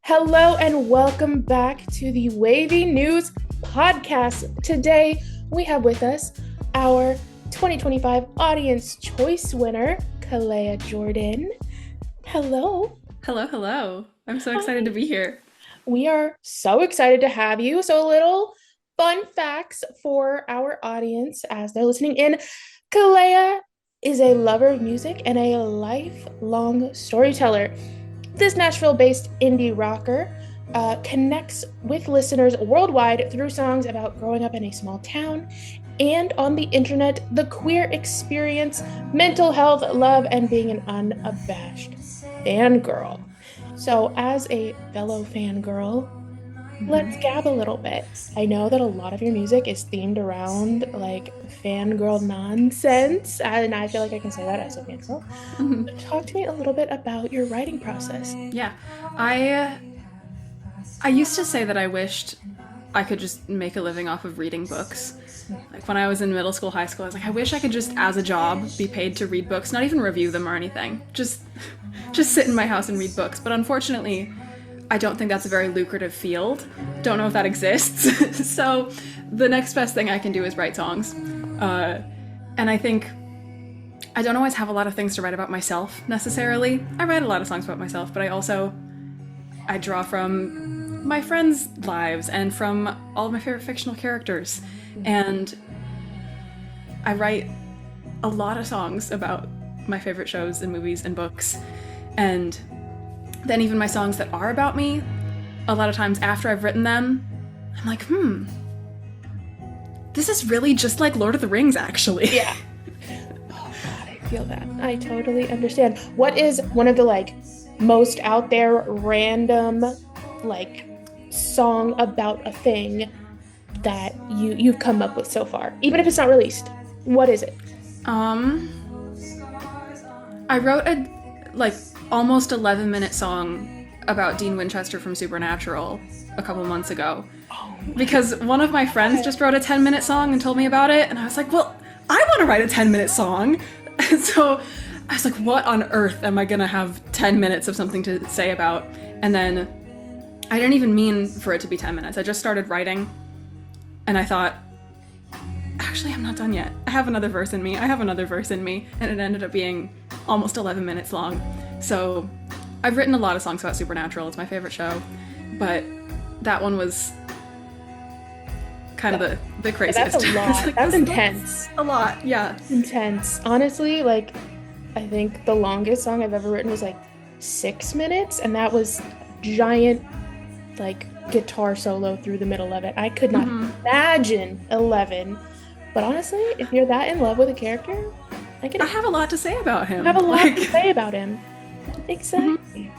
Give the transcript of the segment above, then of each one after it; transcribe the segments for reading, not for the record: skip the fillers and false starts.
Hello and welcome back to the Wavy News Podcast. Today we have with us our 2025 Audience Choice winner, Kalea Jordan. Hello. Hello. I'm so excited to be here. We are so excited to have you. So a little fun facts for our audience as they're listening in. Kalea is a lover of music and a lifelong storyteller. This Nashville-based indie rocker connects with listeners worldwide through songs about growing up in a small town and on the internet, the queer experience, mental health, love, and being an unabashed fangirl. So as a fellow fangirl, let's gab a little bit. I know that a lot of your music is themed around like fangirl nonsense, and I feel like I can say that as a fangirl. Talk to me a little bit about your writing process. Yeah, I used to say that I wished I could just make a living off of reading books. Like when I was in middle school, high school, I was like, I wish I could just, as a job, be paid to read books, not even review them or anything. Just sit in my house and read books. But unfortunately, I don't think that's a very lucrative field. Don't know if that exists. So the next best thing I can do is write songs. And I think I don't always have a lot of things to write about myself necessarily. I write a lot of songs about myself, but I draw from my friends' lives and from all of my favorite fictional characters. And I write a lot of songs about my favorite shows and movies and books. And then even my songs that are about me, a lot of times after I've written them, I'm like, this is really just like Lord of the Rings, actually. Yeah. Oh God, I feel that. I totally understand. What is one of the most out there random song about a thing that you've come up with so far, even if it's not released? What is it? I wrote a almost 11-minute song about Dean Winchester from Supernatural a couple months ago. Because one of my friends just wrote a 10-minute song and told me about it, and I was like, well, I want to write a 10-minute song. And so I was like, what on earth am I gonna have 10 minutes of something to say about? And then I didn't even mean for it to be 10 minutes. I just started writing, and I thought, actually, I'm not done yet. I have another verse in me. And it ended up being almost 11 minutes long. So I've written a lot of songs about Supernatural. It's my favorite show. But that one was kind of the craziest. That's a lot. That's intense. A lot, yeah. Intense. Honestly, I think the longest song I've ever written was 6 minutes, and that was giant guitar solo through the middle of it. I could not imagine 11. But honestly, if you're that in love with a character, I have a lot to say about him. I have a lot to say about him. Exactly.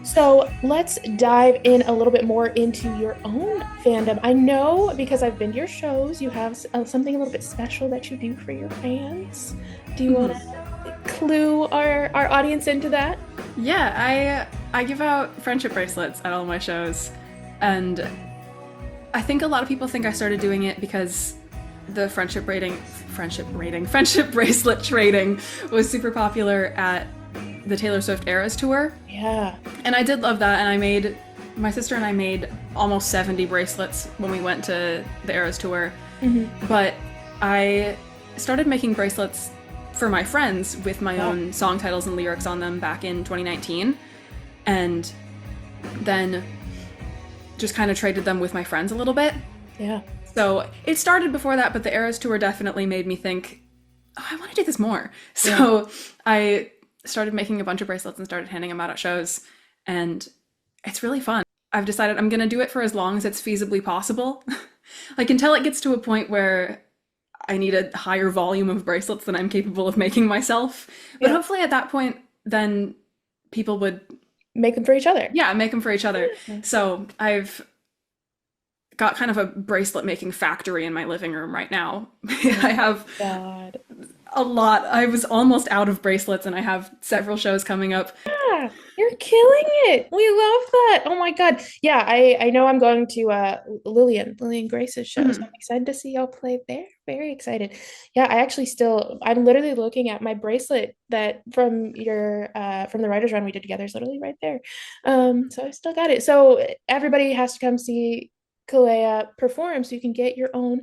So let's dive in a little bit more into your own fandom. I know, because I've been to your shows, you have something a little bit special that you do for your fans. Do you want to clue our audience into that? Yeah, I give out friendship bracelets at all my shows. And I think a lot of people think I started doing it because the friendship bracelet trading was super popular at the Taylor Swift Eras tour. Yeah. And I did love that, and my sister and I made almost 70 bracelets when we went to the Eras tour. But I started making bracelets for my friends with my own song titles and lyrics on them back in 2019, and then just kind of traded them with my friends a little bit. Yeah. So it started before that, but the Eras tour definitely made me think, I want to do this more. So I started making a bunch of bracelets and started handing them out at shows, and it's really fun. I've decided I'm going to do it for as long as it's feasibly possible. Until it gets to a point where I need a higher volume of bracelets than I'm capable of making myself. But hopefully at that point, then people would make them for each other. Yeah, make them for each other. So I've got kind of a bracelet making factory in my living room right now. I have A lot. I was almost out of bracelets and I have several shows coming up. Yeah, you're killing it. We love that. Oh my God. Yeah, I know I'm going to Lillian Grace's show, so I'm Mhm. excited to see y'all play there. Very excited. Yeah, I actually still I'm literally looking at my bracelet that from your from the writers run we did together is literally right there. So I still got it. So everybody has to come see Kalea perform so you can get your own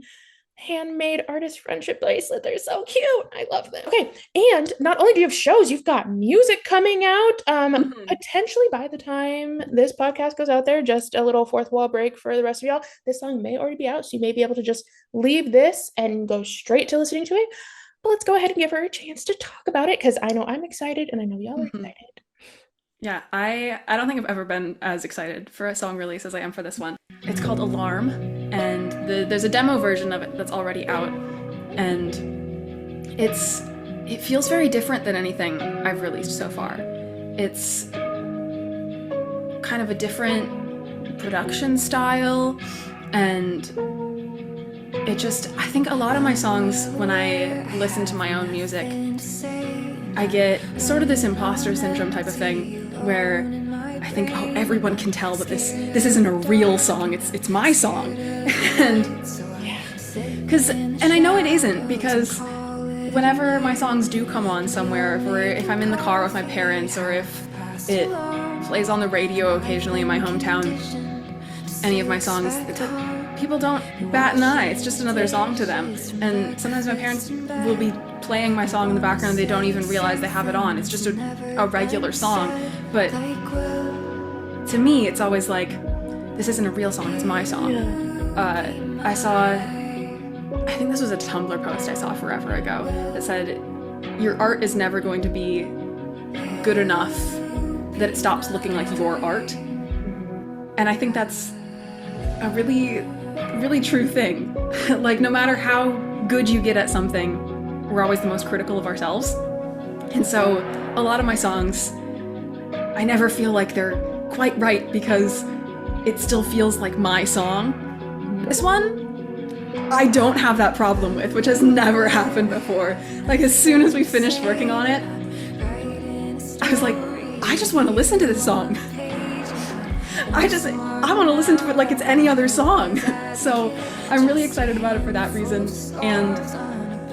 handmade artist friendship bracelet. They're so cute. I love them. Okay, and not only do you have shows, you've got music coming out. Mhm. Potentially by the time this podcast goes out there, just a little fourth wall break for the rest of y'all. This song may already be out, so you may be able to just leave this and go straight to listening to it. But let's go ahead and give her a chance to talk about it because I know I'm excited and I know y'all are Mhm. excited. Yeah, I don't think I've ever been as excited for a song release as I am for this one. It's called Alarm, and there's a demo version of it that's already out, and it feels very different than anything I've released so far. It's kind of a different production style, and I think a lot of my songs, when I listen to my own music, I get sort of this imposter syndrome type of thing where I think, oh, everyone can tell that this isn't a real song. It's my song, and I know it isn't because whenever my songs do come on somewhere, or if I'm in the car with my parents, or if it plays on the radio occasionally in my hometown, any of my songs, it's like people don't bat an eye. It's just another song to them. And sometimes my parents will be playing my song in the background. They don't even realize they have it on. It's just a regular song. But to me, it's always like, this isn't a real song. It's my song. I think this was a Tumblr post I saw forever ago that said, your art is never going to be good enough that it stops looking like your art. And I think that's a really, really true thing. Like, no matter how good you get at something, we're always the most critical of ourselves. And so a lot of my songs, I never feel like they're quite right because it still feels like my song. This one, I don't have that problem with, which has never happened before. Like, as soon as we finished working on it, I was like, I just want to listen to this song. I want to listen to it like it's any other song. So I'm really excited about it for that reason. And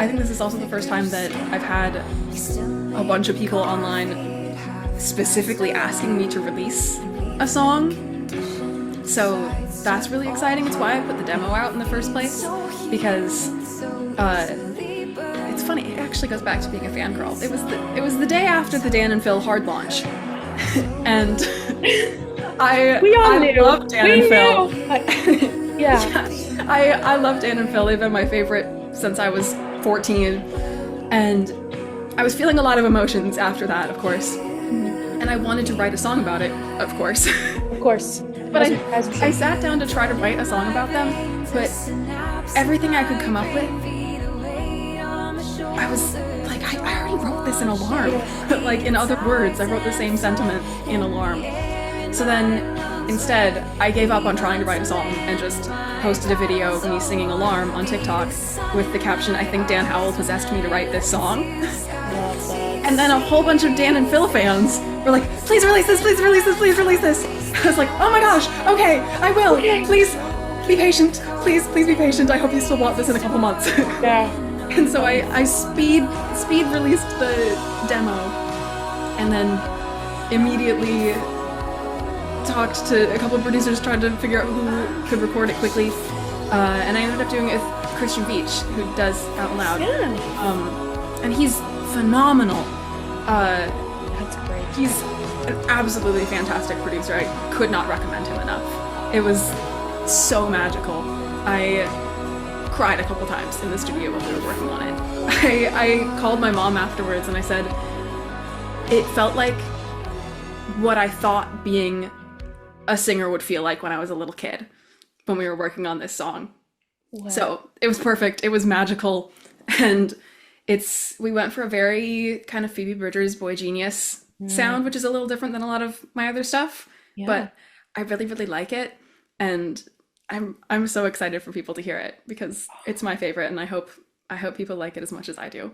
I think this is also the first time that I've had a bunch of people online specifically asking me to release a song. So that's really exciting. It's why I put the demo out in the first place, because it's funny. It actually goes back to being a fangirl. It was the day after the Dan and Phil hard launch, and I love Dan and Phil. Yeah. I love Dan and Phil. They've been my favorite since I was 14, and I was feeling a lot of emotions after that, of course. And I wanted to write a song about it, of course. Of course. But I sat down to try to write a song about them, but everything I could come up with, I was like, I already wrote this in Alarm. Like, in other words, I wrote the same sentiment in Alarm. So then, instead, I gave up on trying to write a song and just posted a video of me singing Alarm on TikTok with the caption, I think Dan Howell possessed me to write this song. And then a whole bunch of Dan and Phil fans were like, please release this, please release this, please release this. I was like, oh my gosh, okay, I will. Okay. Please be patient. Please be patient. I hope you still want this in a couple months. Yeah. And so I speed released the demo and then immediately talked to a couple of producers, tried to figure out who could record it quickly. And I ended up doing it with Christian Beach, who does Out Loud. Yeah. And he's phenomenal. That's great. He's an absolutely fantastic producer. I could not recommend him enough. It was so magical. I cried a couple times in the studio while we were working on it. I called my mom afterwards and I said, it felt like what I thought being a singer would feel like when I was a little kid, when we were working on this song. Wow. So it was perfect. It was magical. And we went for a very kind of Phoebe Bridgers Boy Genius sound, which is a little different than a lot of my other stuff. Yeah. But I really, really like it. And I'm so excited for people to hear it because it's my favorite, and I hope people like it as much as I do.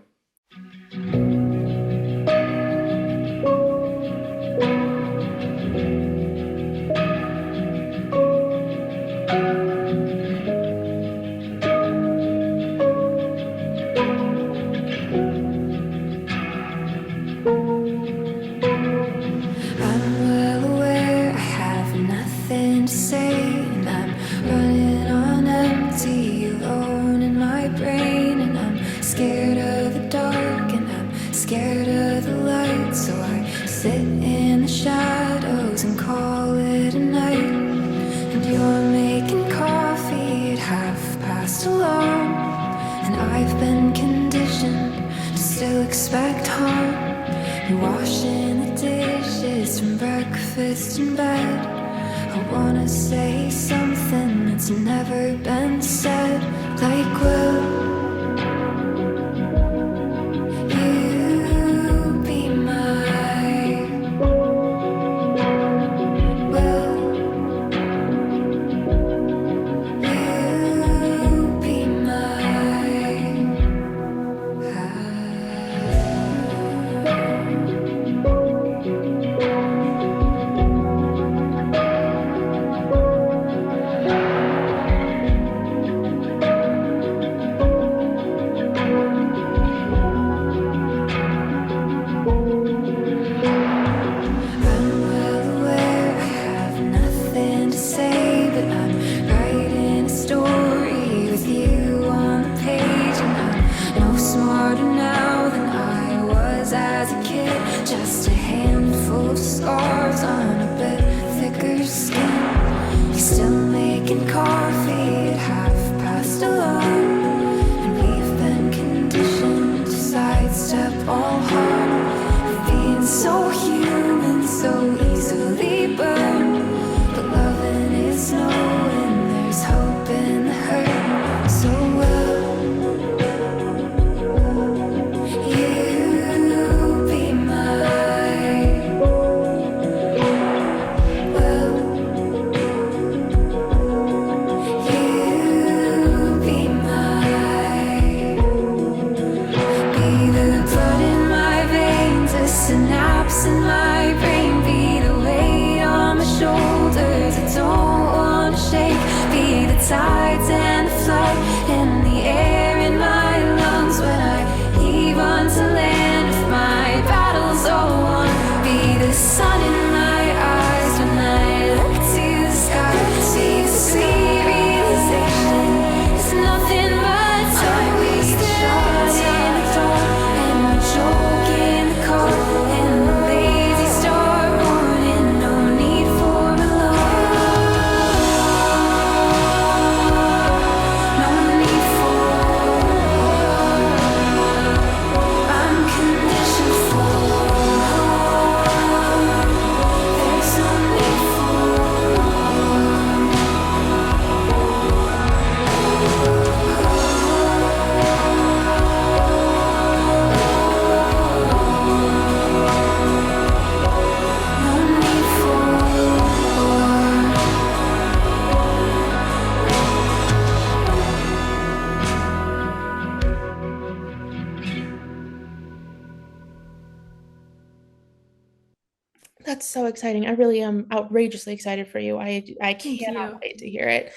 That's so exciting. I really am outrageously excited for you. I Thank cannot you. wait to hear it.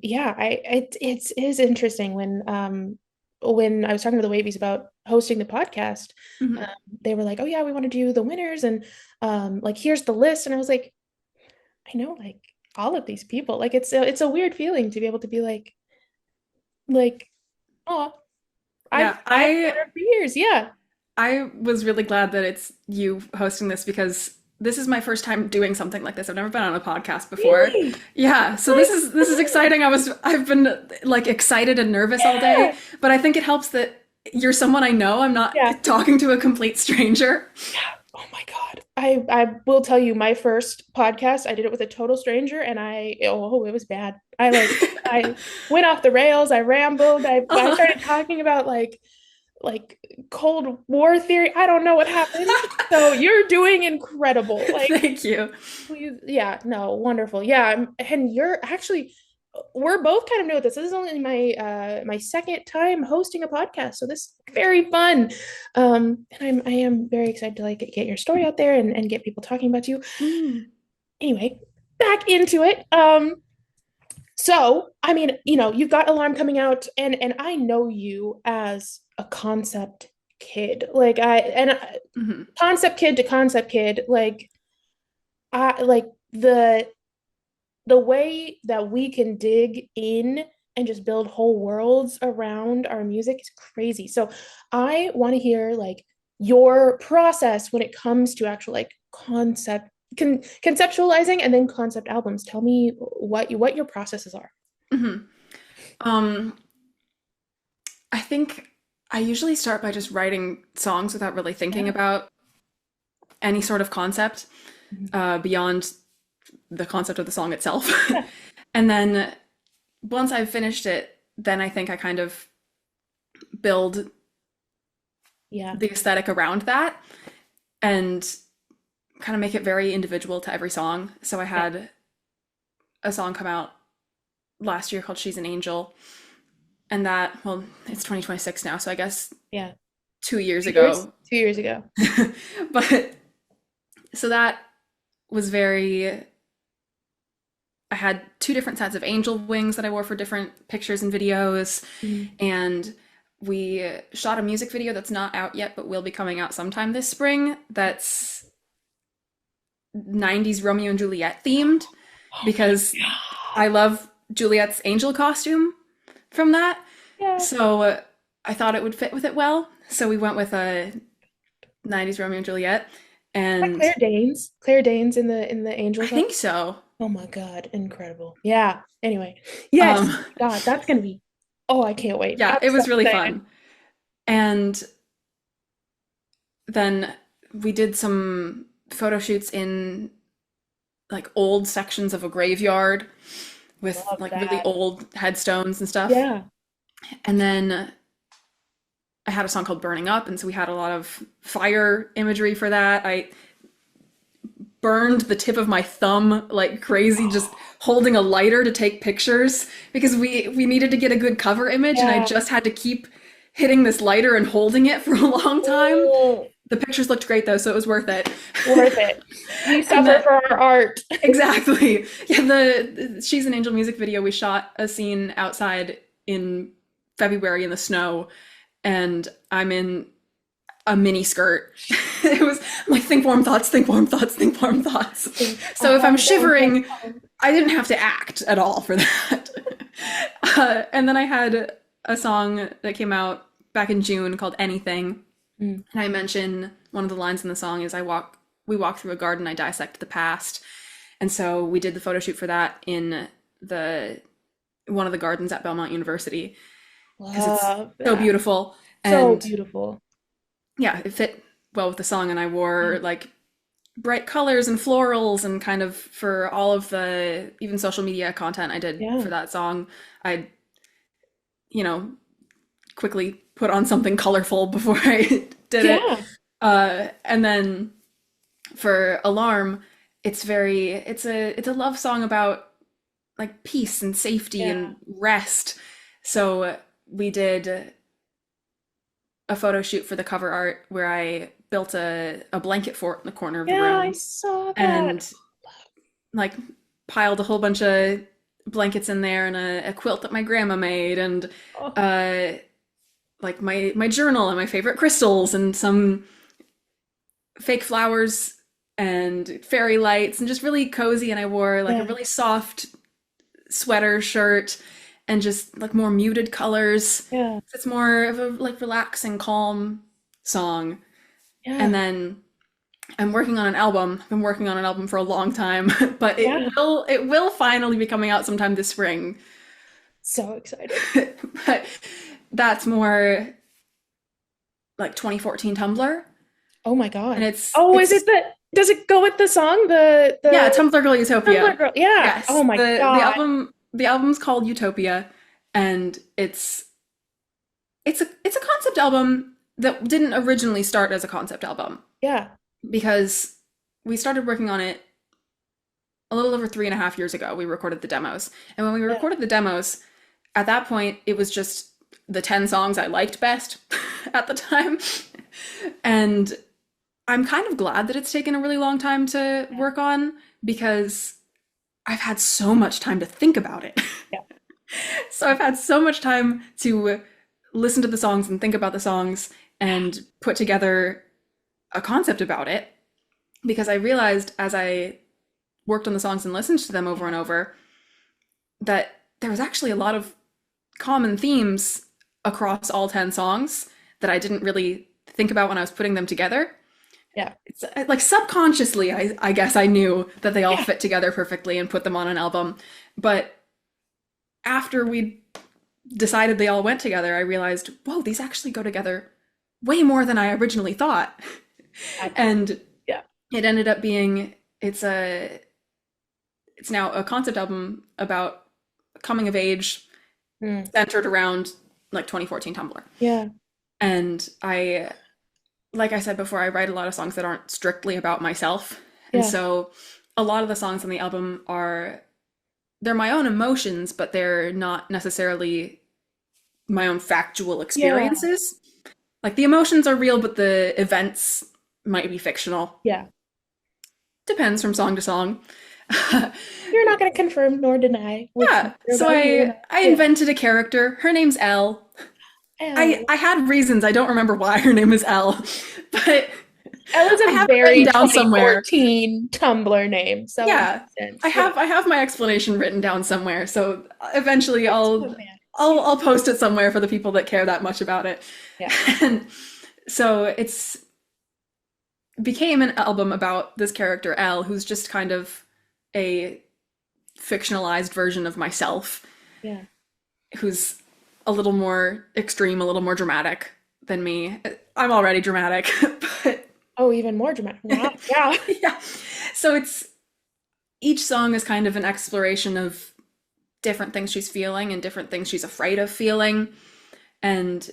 Yeah, it is interesting when I was talking to the Wavies about hosting the podcast, um, Mhm. they were like, "Oh yeah, we want to do the winners and like here's the list." And I was like, "I know like all of these people." Like it's a weird feeling to be able to be like, "Oh, Yeah, I've known her for years." Yeah. I was really glad that it's you hosting this because this is my first time doing something like this. I've never been on a podcast before. Really? Yeah, so My this is exciting. I've been like excited and nervous all day, yeah. but I think it helps that you're someone I know. I'm not Yeah. talking to a complete stranger. Yeah. Oh my God. I will tell you my first podcast, I did it with a total stranger and it was bad. I went off the rails, I rambled, I Uh-huh. started talking about like Cold War theory. I don't know what happened. So you're doing incredible. Like Thank you. please, yeah, no, wonderful. Yeah, and you're actually we're both kind of new at this. This is only my second time hosting a podcast, so this is very fun. And I am very excited to like get your story out there and get people talking about you. Mm. Anyway, back into it. So I mean, you've got Alarm coming out, and I know you as a concept kid, like Mhm. concept kid to concept kid, like I like the way that we can dig in and just build whole worlds around our music is crazy. So I want to hear like your process when it comes to actual like conceptualizing and then concept albums. Tell me what your processes are. Mhm. Um, I think I usually start by just writing songs without really thinking Yeah. about any sort of concept Mhm. beyond the concept of the song itself. Yeah. And then once I've finished it, then I think I kind of build Yeah. the aesthetic around that and kind of make it very individual to every song. So I Yeah. had a song come out last year called She's an Angel. And that, well, it's 2026 now, so I guess Yeah. 2 years 2 years? ago. 2 years ago. But so that was very, I had two different sets of angel wings that I wore for different pictures and videos. Mhm. And we shot a music video that's not out yet, but will be coming out sometime this spring. That's 90s Romeo and Juliet themed Oh my because God. I love Juliet's angel costume from that. Yeah. So I thought it would fit with it well. So we went with a 90s Romeo and Juliet. That And Claire Danes. Claire Danes in the I Angel song. think so. Oh my God, incredible. Yeah. Anyway, yes. Um, God, that's gonna be. Oh, I can't wait. yeah, I'm it so was really excited. fun. And then we did some photo shoots in like old sections of a graveyard with Love like really that. old headstones and stuff. Yeah. And then I had a song called Burning Up, and so we had a lot of fire imagery for that. I burned the tip of my thumb like crazy just holding a lighter to take pictures because we needed to get a good cover image and I Yeah. just had to keep hitting this lighter and holding it for a long time. Oh, The pictures looked great though, so it was worth it. worth it. We And suffer that for our art. exactly. Yeah, the She's an Angel music video, we shot a scene outside in February in the snow and I'm in a mini skirt. It was I'm like think warm thoughts, think warm thoughts, think warm thoughts. So if I'm shivering, I didn't have to act at all for that. And then I had a song that came out back in June called Anything. Mm. And I mention one of the lines in the song is we walk through a garden, I dissect the past. And so we did the photo shoot for that in the one of the gardens at Belmont University because it's Love so that. beautiful. So And beautiful. yeah, it fit well with the song. And I wore like bright colors and florals and kind of for all of the even social media content I did Yeah. for that song, I, you know, quickly put on something colorful before I did it. Yeah. And then for Alarm, it's a love song about like peace and safety Yeah. and rest. So we did a photo shoot for the cover art where I built a blanket fort in the corner of the Yeah, I room saw that. and like piled a whole bunch of blankets in there and a quilt that my grandma made and Oh, uh like my journal and my favorite crystals and some fake flowers and fairy lights and just really cozy and I wore like a yeah. really soft sweater shirt and just like more muted colors. Yeah. It's more of a like relaxing calm song. And Yeah. then I'm working on an album. I've been working on an album for a long time, but Yeah. it will finally be coming out sometime this spring. So excited. But that's more like 2014 Tumblr, Oh my and God. it's Oh, is it's it does it go with the song? yeah, The Tumblr Girl Tumblr Utopia. girl. Yeah. Yes, Oh my God. the album's called Utopia, and it's a concept album that didn't originally start as a concept album Yeah. because we started working on it a little over 3.5 years ago, we recorded the demos. And when we Yeah. recorded the demos, at that point, it was just the 10 songs I liked best at the time. And I'm kind of glad that it's taken a really long time to Yeah. work on because I've had so much time to think about it. Yeah. So I've had so much time to listen to the songs and think about the songs and put together a concept about it because I realized as I worked on the songs and listened to them over and over that there was actually a lot of common themes across all 10 songs that I didn't really think about when I was putting them together. Yeah. It's like subconsciously, I guess I knew that they all Yeah. fit together perfectly and put them on an album. But after we decided they all went together, I realized, whoa, these actually go together way more than I originally thought. And Yeah. it ended up being it's now a concept album about coming of age Mm. centered around like 2014 Tumblr. Yeah. And like I said before, I write a lot of songs that aren't strictly about myself. And Yeah. so a lot of the songs on the album they're my own emotions, but they're not necessarily my own factual Yeah. experiences. Like the emotions are real, but the events might be fictional. Yeah. Depends from song to song. You're not going to confirm nor deny which Yeah, you're so about to or not. I Yeah. invented a character. Her name's Elle. Elle. I had reasons. I don't remember why her name is Elle, but Elle is I a have it very written down somewhere. 2014 Tumblr name, so it Yeah, makes sense. I have my explanation written down somewhere. So eventually Oh, man. I'll post it somewhere for the people that care that much about it. Yeah. And so it's became an album about this character Elle, who's just kind of a fictionalized version of myself, Yeah. who's a little more extreme, a little more dramatic than me. I'm already dramatic, but Oh, even more dramatic. Wow. Yeah. yeah. So it's each song is kind of an exploration of different things she's feeling and different things she's afraid of feeling. And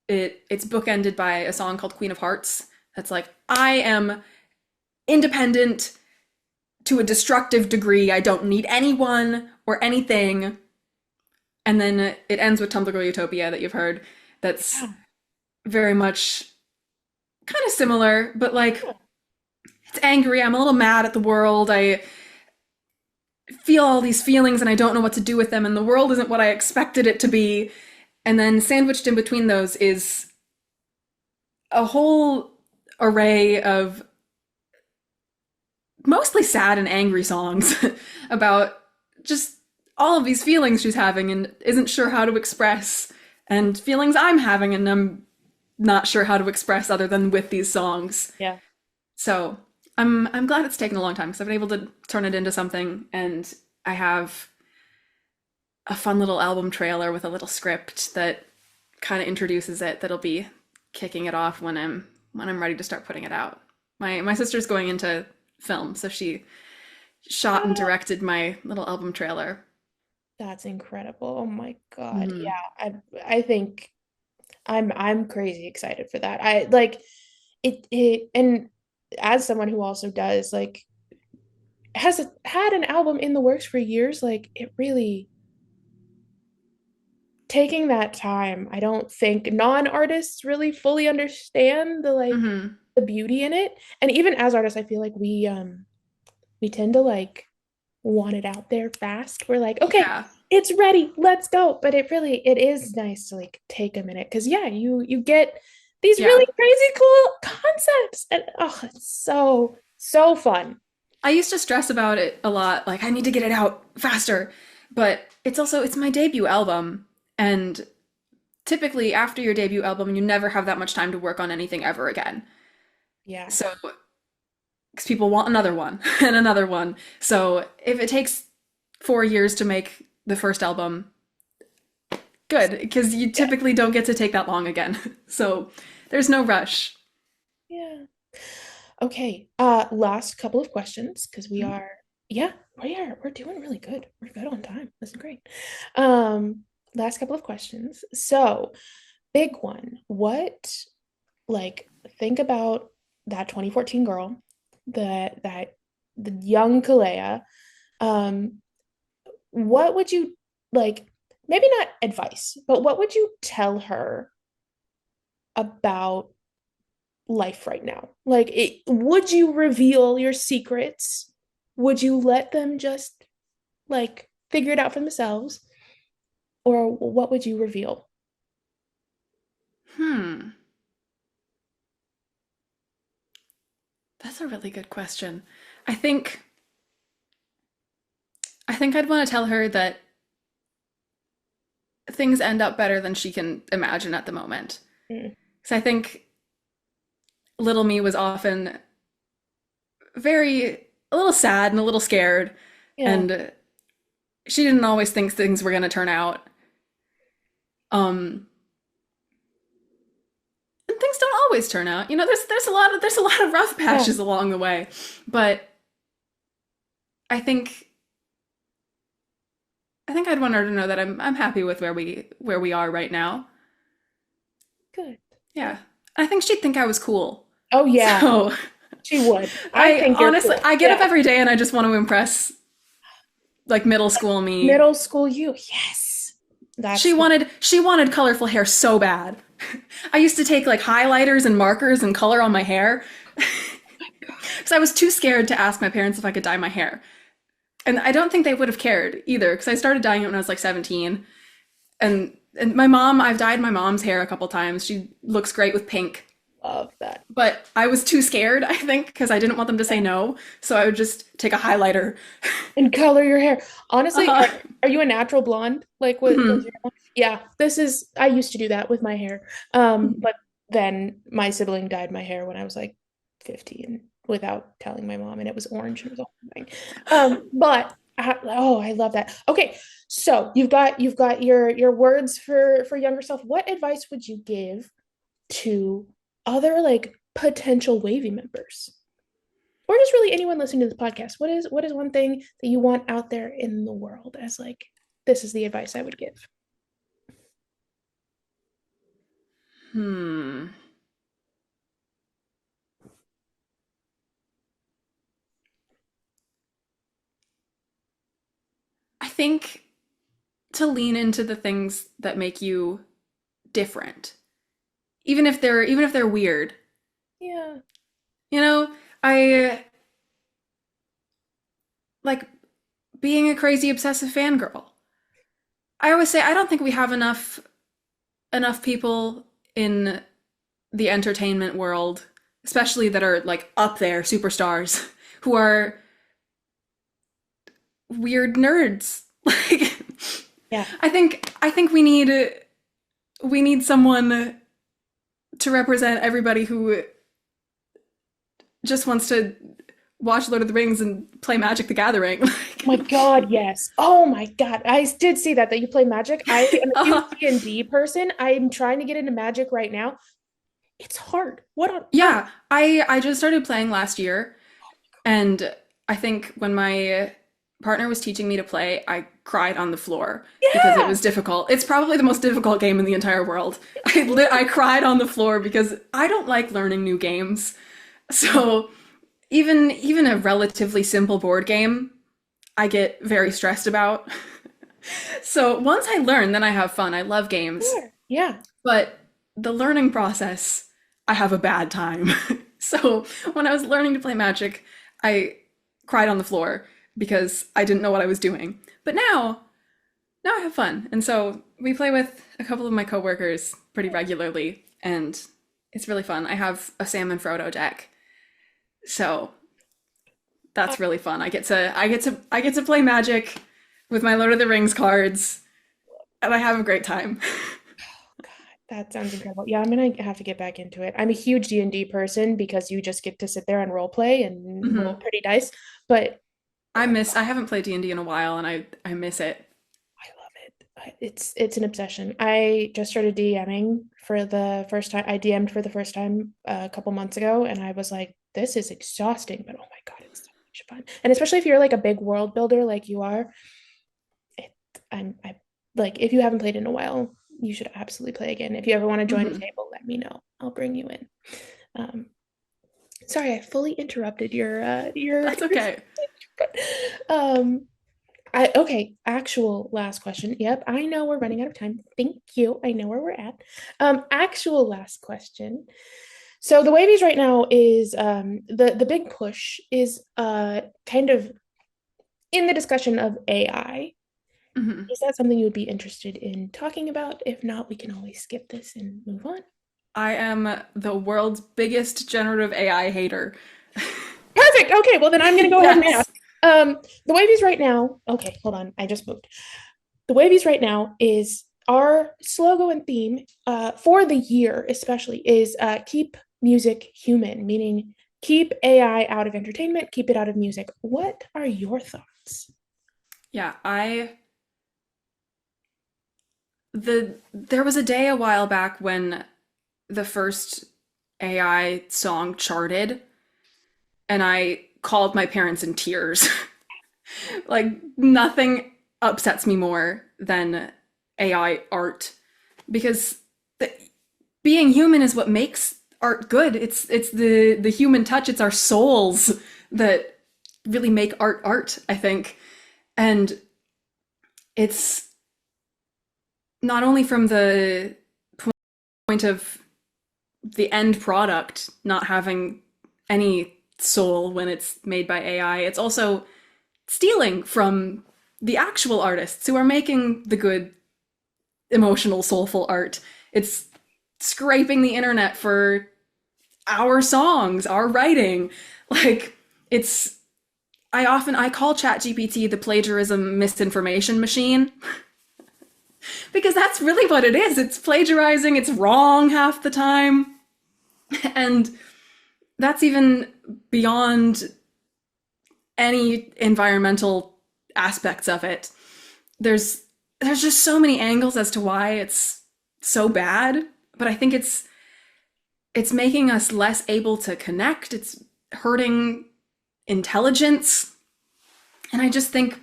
it's bookended by a song called Queen of Hearts that's like, I am independent to a destructive degree. I don't need anyone or anything. And then it ends with Tumblr Girl Utopia that you've heard. That's Yeah. very much kind of similar, but like Yeah. it's angry. I'm a little mad at the world. I feel all these feelings and I don't know what to do with them, and the world isn't what I expected it to be. And then sandwiched in between those is a whole array of mostly sad and angry songs about just all of these feelings she's having and isn't sure how to express, and feelings I'm having and I'm not sure how to express other than with these songs. Yeah. So I'm glad it's taken a long time because I've been able to turn it into something, and I have a fun little album trailer with a little script that kind of introduces it that'll be kicking it off when I'm ready to start putting it out. My sister's going into film, so she shot and directed my little album trailer. That's incredible. Oh my God. Mhm. Yeah. I think I'm crazy excited for that. I like it and as someone who also does like had an album in the works for years, like it really taking that time. I don't think non-artists really fully understand the like Mhm. the beauty in it. And even as artists, I feel like we tend to like want it out there fast. We're like, okay, Yeah. it's ready, let's go. But it is nice to like take a minute because yeah, you get these Yeah. really crazy cool concepts. And oh, it's so fun. I used to stress about it a lot, like I need to get it out faster. But it's my debut album, and typically after your debut album, you never have that much time to work on anything ever again. Yeah. So, because people want another one and another one. So, if it takes 4 years to make the first album, good, because you Yeah. typically don't get to take that long again. So, there's no rush. Yeah. Okay. Last couple of questions because we are, yeah, we're doing really good. We're good on time. This is great. Last couple of questions. So, big one. What, like, think about that 2014 girl that the young Kalea, um, what would you like, maybe not advice, but what would you tell her about life right now? Like, would you reveal your secrets? Would you let them just like figure it out for themselves? Or what would you reveal? Hmm. That's a really good question. I think I think I'd want to tell her that things end up better than she can imagine at the moment. Mm, Because I think little me was often very a little sad and a little scared, yeah. and she didn't always think things were going to turn out. Um, and things don't always turn out. You know, there's a lot of rough Yeah. patches along the way, but I think I think I'd want her to know that I'm happy with where we are right now. Good. Yeah. I think she'd think I was cool. Oh yeah, So she would. I I think you're honestly cool. I get up Yeah. every day and I just want to impress like middle school me. Middle school you. Yes. That's She wanted colorful hair so bad. I used to take like highlighters and markers and color on my hair because I was too scared to ask my parents if I could dye my hair. And I don't think they would have cared either because I started dyeing it when I was like 17. And my mom, I've dyed my mom's hair a couple times. She looks great with pink. love that. But I was too scared, I think, because I didn't want them to say no. So I would just take a highlighter. And color your hair. Honestly, Uh-huh. are you a natural blonde? Like what was Mhm. your, yeah, I used to do that with my hair. But then my sibling dyed my hair when I was like 15 without telling my mom, and it was orange and it was a whole thing. But oh, I love that. Okay, so you've got your words for younger self. What advice would you give to other like potential Wavy members? Or just really anyone listening to this podcast, what is one thing that you want out there in the world as like this is the advice I would give? Hmm. I think to lean into the things that make you different, even if they're weird. Yeah. You know, I like being a crazy obsessive fangirl. I always say I don't think we have enough people in the entertainment world, especially that are like up there, superstars, who are weird nerds. Like Yeah. I think we need someone to represent everybody who just wants to watch Lord of the Rings and play Magic the Gathering. My God, yes. Oh my God. I did see that you play Magic. I am a huge D&D person. I'm trying to get into Magic right now. It's hard. What on earth? Yeah, I just started playing last year, and I think when my partner was teaching me to play, I cried on the floor because it Yeah. was difficult. It's probably the most difficult game in the entire world. I cried on the floor because I don't like learning new games. So even a relatively simple board game, I get very stressed about. So once I learn, then I have fun. I love games, Sure. Yeah. but the learning process, I have a bad time. So when I was learning to play Magic, I cried on the floor because I didn't know what I was doing. But now I have fun. And so we play with a couple of my coworkers pretty regularly, and it's really fun. I have a Sam and Frodo deck. So Uh, that's really fun. I get to play Magic with my Lord of the Rings cards, and I have a great time. God, that sounds incredible. Yeah, I'm gonna have to get back into it. I'm a huge D&D person because you just get to sit there and role play and roll Hmm. pretty dice. But oh, I haven't played D&D in a while, and I miss it. I love it. It's an obsession. I just started DMing for the first time. I DM'd for the first time a couple months ago, and I was like, this is exhausting, but oh my God, it's so much fun. And especially if you're like a big world builder like you are, it, I like if you haven't played in a while, you should absolutely play again. If you ever want to join a Hmm. table, let me know. I'll bring you in. Um, Sorry, I fully interrupted your. That's okay. um, okay. Actual last question. Yep, I know we're running out of time. Thank you. I know where we're at. Actual last question. So the Wavies right now is the big push is kind of in the discussion of AI. Mhm. Is that something you would be interested in talking about? If not, we can always skip this and move on. I am the world's biggest generative AI hater. Perfect. Okay, well then I'm gonna go ahead and Yes. ask. The Wavies right now. Okay, hold on. I just moved. The Wavies right now is our slogan and theme for the year, especially, is keep music human, meaning keep AI out of entertainment, keep it out of music. What are your thoughts? Yeah, there was a day a while back when the first AI song charted, and I called my parents in tears. Like, nothing upsets me more than AI art, because the, being human is what makes art good. It's the human touch. It's our souls that really make art, I think. And it's not only from the point of the end product not having any soul when it's made by AI, it's also stealing from the actual artists who are making the good, emotional, soulful art. It's scraping the internet for our songs, our writing. Like, it's I call ChatGPT the plagiarism misinformation machine, because that's really what it is. It's plagiarizing, it's wrong half the time. And that's even beyond any environmental aspects of it. There's just so many angles as to why it's so bad, but I think it's making us less able to connect. It's hurting intelligence. And I just think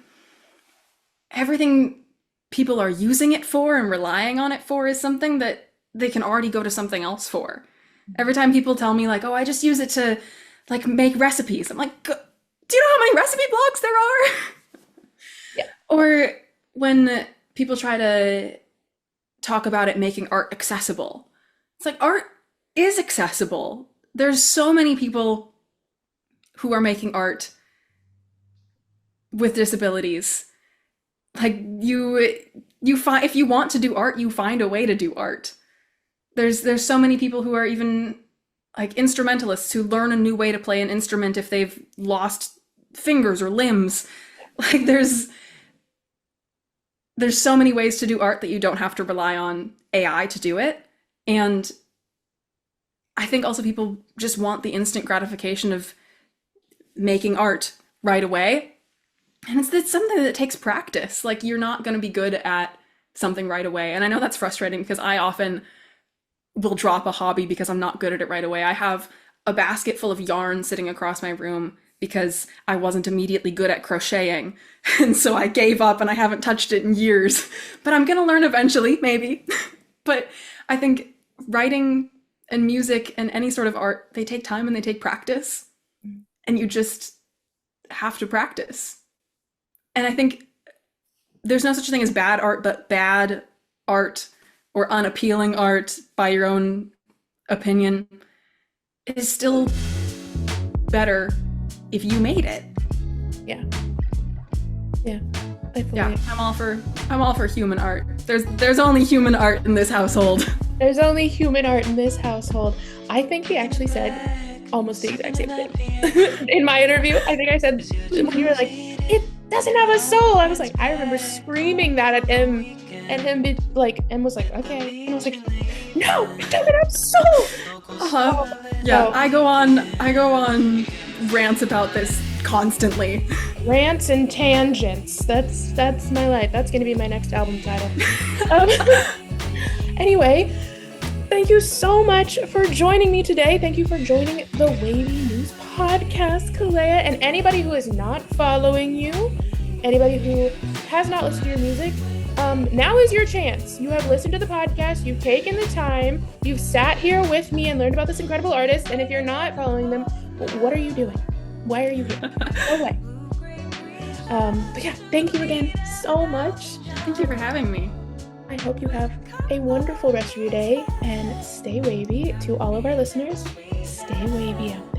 everything people are using it for and relying on it for is something that they can already go to something else for. Every time people tell me, like, oh, I just use it to, like, make recipes, I'm like, do you know how many recipe blogs there are? Yeah. Or when people try to talk about it making art accessible, it's like, art is accessible. There's so many people who are making art with disabilities. Like, you find, if you want to do art, you find a way to do art. There's so many people who are even, like, instrumentalists who learn a new way to play an instrument if they've lost fingers or limbs. Like, there's so many ways to do art that you don't have to rely on AI to do it. And I think also people just want the instant gratification of making art right away. And it's something that takes practice. Like, you're not going to be good at something right away. And I know that's frustrating, because I often will drop a hobby because I'm not good at it right away. I have a basket full of yarn sitting across my room because I wasn't immediately good at crocheting. And so I gave up and I haven't touched it in years. But I'm going to learn eventually, maybe. But I think writing and music and any sort of art, they take time and they take practice. And you just have to practice. And I think there's no such thing as bad art, but bad art or unappealing art, by your own opinion, is still better if you made it. Yeah. Yeah. I'm all for human art. There's only human art in this household. There's only human art in this household. I think we actually said almost the exact same thing in my interview. I think I said, when you were like, it doesn't have a soul, I was like, I remember screaming that at him, and him be like, M was like, okay, and I was like, no, it doesn't have soul. Yeah, I go on rants about this constantly. Rants and tangents. That's my life. That's gonna be my next album title. Anyway, thank you so much for joining me today. Thank you for joining the Wavy News Podcast, Kalea. And anybody who is not following you, anybody who has not listened to your music, now is your chance. You have listened to the podcast, you've taken the time, you've sat here with me and learned about this incredible artist, and if you're not following them, What are you doing? Why are you here? No way. But yeah, thank you again so much. Thank you for having me. I hope you have a wonderful rest of your day and stay wavy. To all of our listeners, stay wavy out.